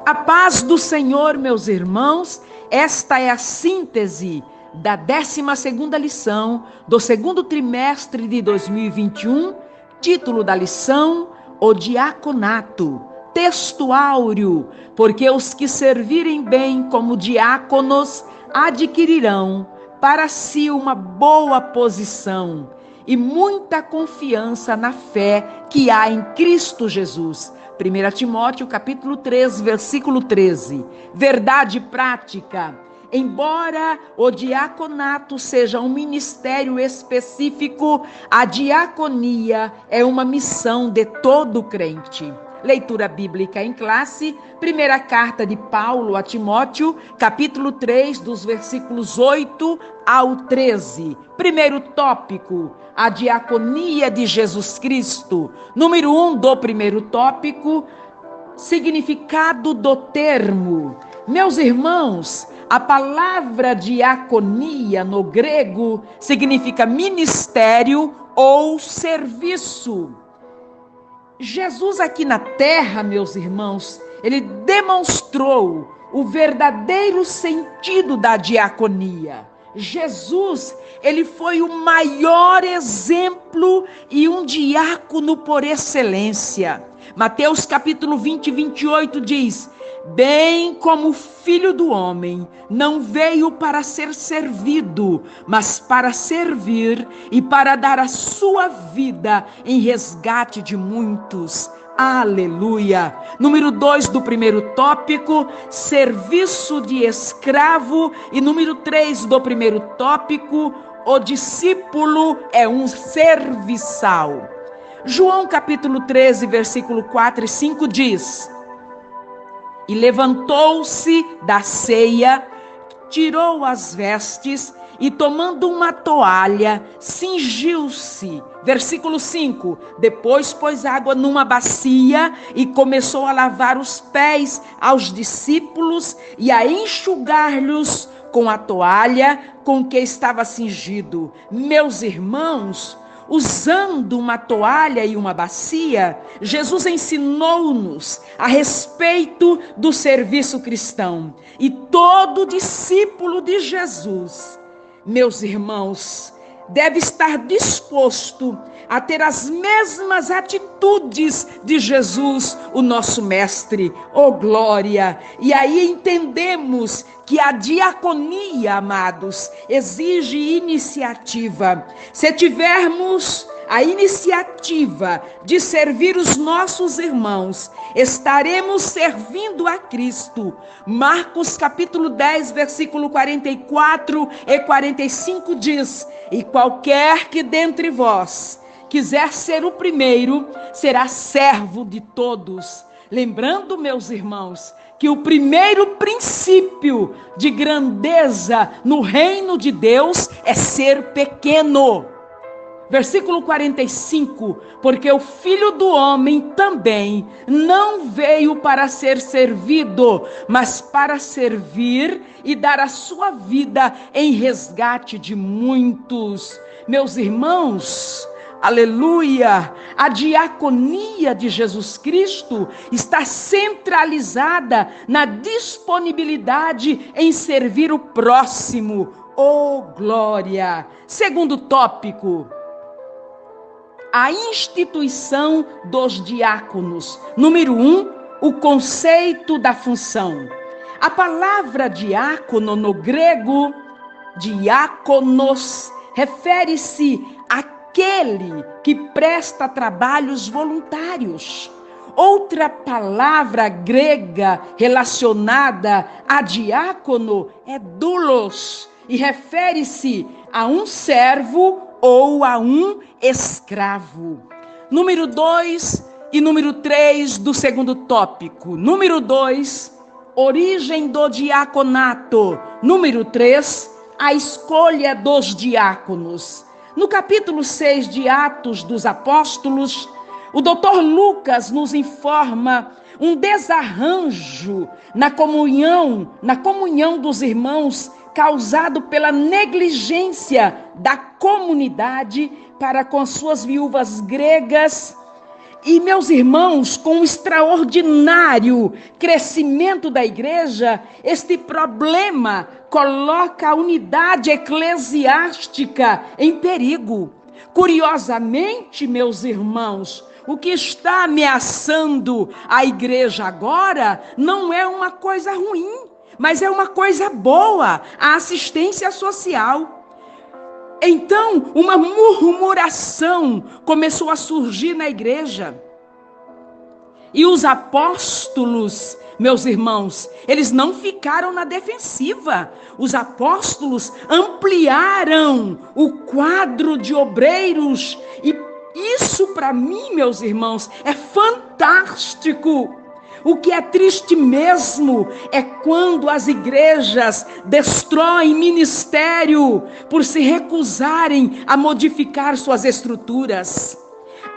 A paz do Senhor, meus irmãos, esta é a síntese da 12ª lição do segundo trimestre de 2021, título da lição, o diaconato, texto áureo, porque os que servirem bem como diáconos adquirirão para si uma boa posição e muita confiança na fé que há em Cristo Jesus. 1 Timóteo capítulo 3, versículo 13. Verdade prática. Embora o diaconato seja um ministério específico, a diaconia é uma missão de todo crente. Leitura bíblica em classe, primeira carta de Paulo a Timóteo, capítulo 3, dos versículos 8 ao 13. Primeiro tópico, a diaconia de Jesus Cristo. Número 1 do primeiro tópico, significado do termo. Meus irmãos, a palavra diaconia no grego significa ministério ou serviço. Jesus aqui na terra, meus irmãos, ele demonstrou o verdadeiro sentido da diaconia. Jesus, ele foi o maior exemplo e um diácono por excelência. Mateus capítulo 20, 28 diz: bem como o Filho do Homem não veio para ser servido, mas para servir e para dar a sua vida em resgate de muitos. Aleluia! Número 2 do primeiro tópico, serviço de escravo. E número 3 do primeiro tópico, o discípulo é um serviçal. João capítulo 13, versículo 4 e 5 diz: e levantou-se da ceia, tirou as vestes e tomando uma toalha, cingiu-se. Versículo 5, depois pôs água numa bacia e começou a lavar os pés aos discípulos e a enxugar-lhes com a toalha com que estava cingido. Meus irmãos, usando uma toalha e uma bacia, Jesus ensinou-nos a respeito do serviço cristão. E todo discípulo de Jesus, meus irmãos, deve estar disposto a ter as mesmas atitudes de Jesus, o nosso mestre. Oh, glória! E aí entendemos que a diaconia, amados, exige iniciativa. Se tivermos a iniciativa de servir os nossos irmãos, estaremos servindo a Cristo. Marcos capítulo 10, versículo 44 e 45 diz: e qualquer que dentre vós quiser ser o primeiro, será servo de todos. Lembrando, meus irmãos, que o primeiro princípio de grandeza no reino de Deus é ser pequeno. Versículo 45, porque o Filho do Homem também não veio para ser servido, mas para servir e dar a sua vida em resgate de muitos. Meus irmãos, aleluia! A diaconia de Jesus Cristo está centralizada na disponibilidade em servir o próximo. Oh, glória! Segundo tópico, a instituição dos diáconos. Número 1, o conceito da função. A palavra diácono no grego, diáconos, refere-se àquele que presta trabalhos voluntários. Outra palavra grega relacionada a diácono é doulos e refere-se a um servo ou a um escravo. Número 2 e número 3 do segundo tópico. Número 2, origem do diaconato. Número 3, a escolha dos diáconos. No capítulo 6 de Atos dos Apóstolos, o Dr. Lucas nos informa um desarranjo na comunhão dos irmãos causado pela negligência da comunidade para com suas viúvas gregas E, meus irmãos, com o extraordinário crescimento da igreja, este problema coloca a unidade eclesiástica em perigo. Curiosamente, meus irmãos, o que está ameaçando a igreja agora não é uma coisa ruim, mas é uma coisa boa, a assistência social. Então, uma murmuração começou a surgir na igreja. E os apóstolos, meus irmãos, eles não ficaram na defensiva. Os apóstolos ampliaram o quadro de obreiros. E isso, para mim, meus irmãos, é fantástico. O que é triste mesmo é quando as igrejas destroem ministério por se recusarem a modificar suas estruturas.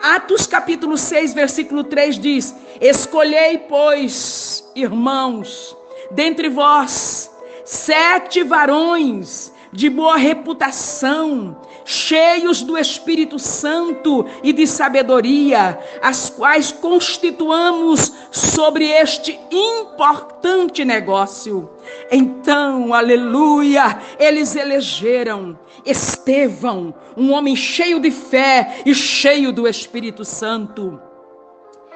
Atos capítulo 6, versículo 3 diz: escolhei, pois, irmãos, dentre vós, 7 varões de boa reputação, cheios do Espírito Santo e de sabedoria, as quais constituamos sobre este importante negócio. Então, aleluia, eles elegeram Estevão, um homem cheio de fé e cheio do Espírito Santo.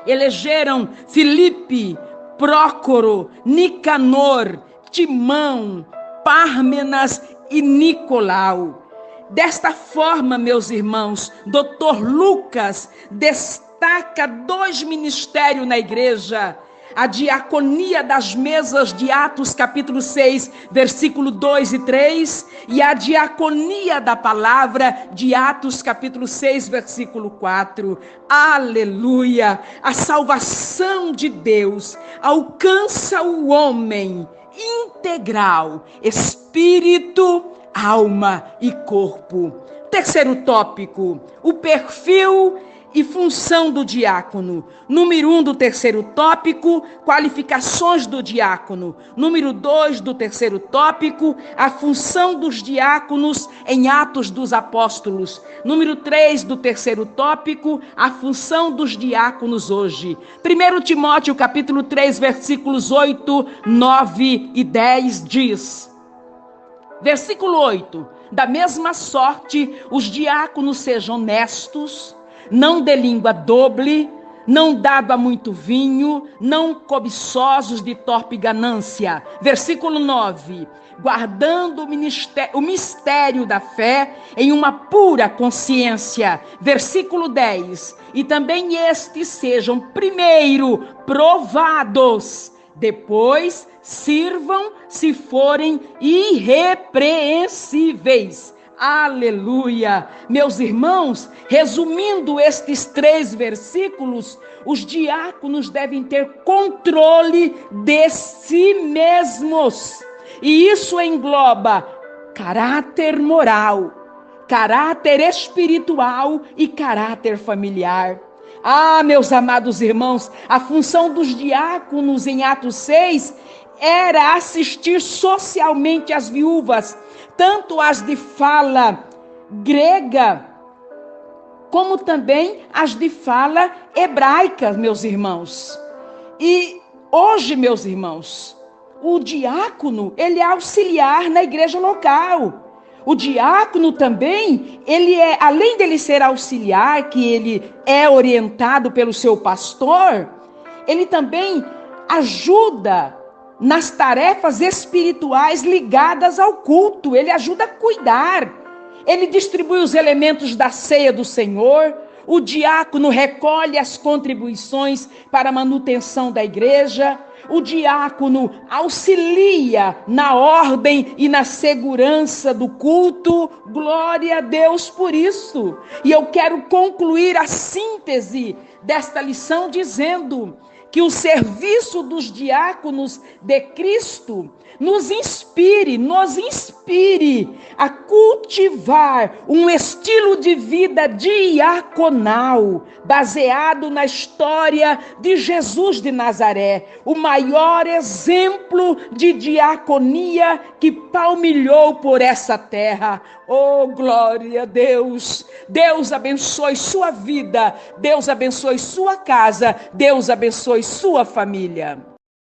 Elegeram Filipe, Prócoro, Nicanor, Timão, Pármenas e Nicolau. Desta forma, meus irmãos, Dr. Lucas destaca 2 ministérios na igreja: a diaconia das mesas de Atos capítulo 6, versículo 2 e 3, e a diaconia da palavra de Atos capítulo 6, versículo 4. Aleluia! A salvação de Deus alcança o homem integral, espírito, alma e corpo. Terceiro tópico, o perfil e função do diácono. Número 1 do terceiro tópico, qualificações do diácono. Número 2 do terceiro tópico, a função dos diáconos em Atos dos Apóstolos. Número 3 do terceiro tópico, a função dos diáconos hoje. 1 Timóteo capítulo 3, versículos 8, 9 e 10 diz: versículo 8: da mesma sorte, os diáconos sejam honestos, não de língua doble, não dado a muito vinho, não cobiçosos de torpe ganância. Versículo 9: guardando o mistério da fé em uma pura consciência. Versículo 10: e também estes sejam primeiro provados, depois sirvam se forem irrepreensíveis. Aleluia! Meus irmãos, resumindo estes 3 versículos, os diáconos devem ter controle de si mesmos. E isso engloba caráter moral, caráter espiritual e caráter familiar. Ah, meus amados irmãos, a função dos diáconos em Atos 6 era assistir socialmente as viúvas, tanto as de fala grega, como também as de fala hebraica, meus irmãos. E hoje, meus irmãos, o diácono, ele é auxiliar na igreja local. O diácono também, ele é, além dele ser auxiliar, que ele é orientado pelo seu pastor, ele também ajuda nas tarefas espirituais ligadas ao culto. Ele ajuda a cuidar. Ele distribui os elementos da ceia do Senhor. O diácono recolhe as contribuições para a manutenção da igreja. O diácono auxilia na ordem e na segurança do culto. Glória a Deus por isso. E eu quero concluir a síntese desta lição dizendo que o serviço dos diáconos de Cristo nos inspire a cultivar um estilo de vida diaconal, baseado na história de Jesus de Nazaré, o maior exemplo de diaconia que palmilhou por essa terra. Oh, glória a Deus! Deus abençoe sua vida, Deus abençoe sua casa, Deus abençoe sua família.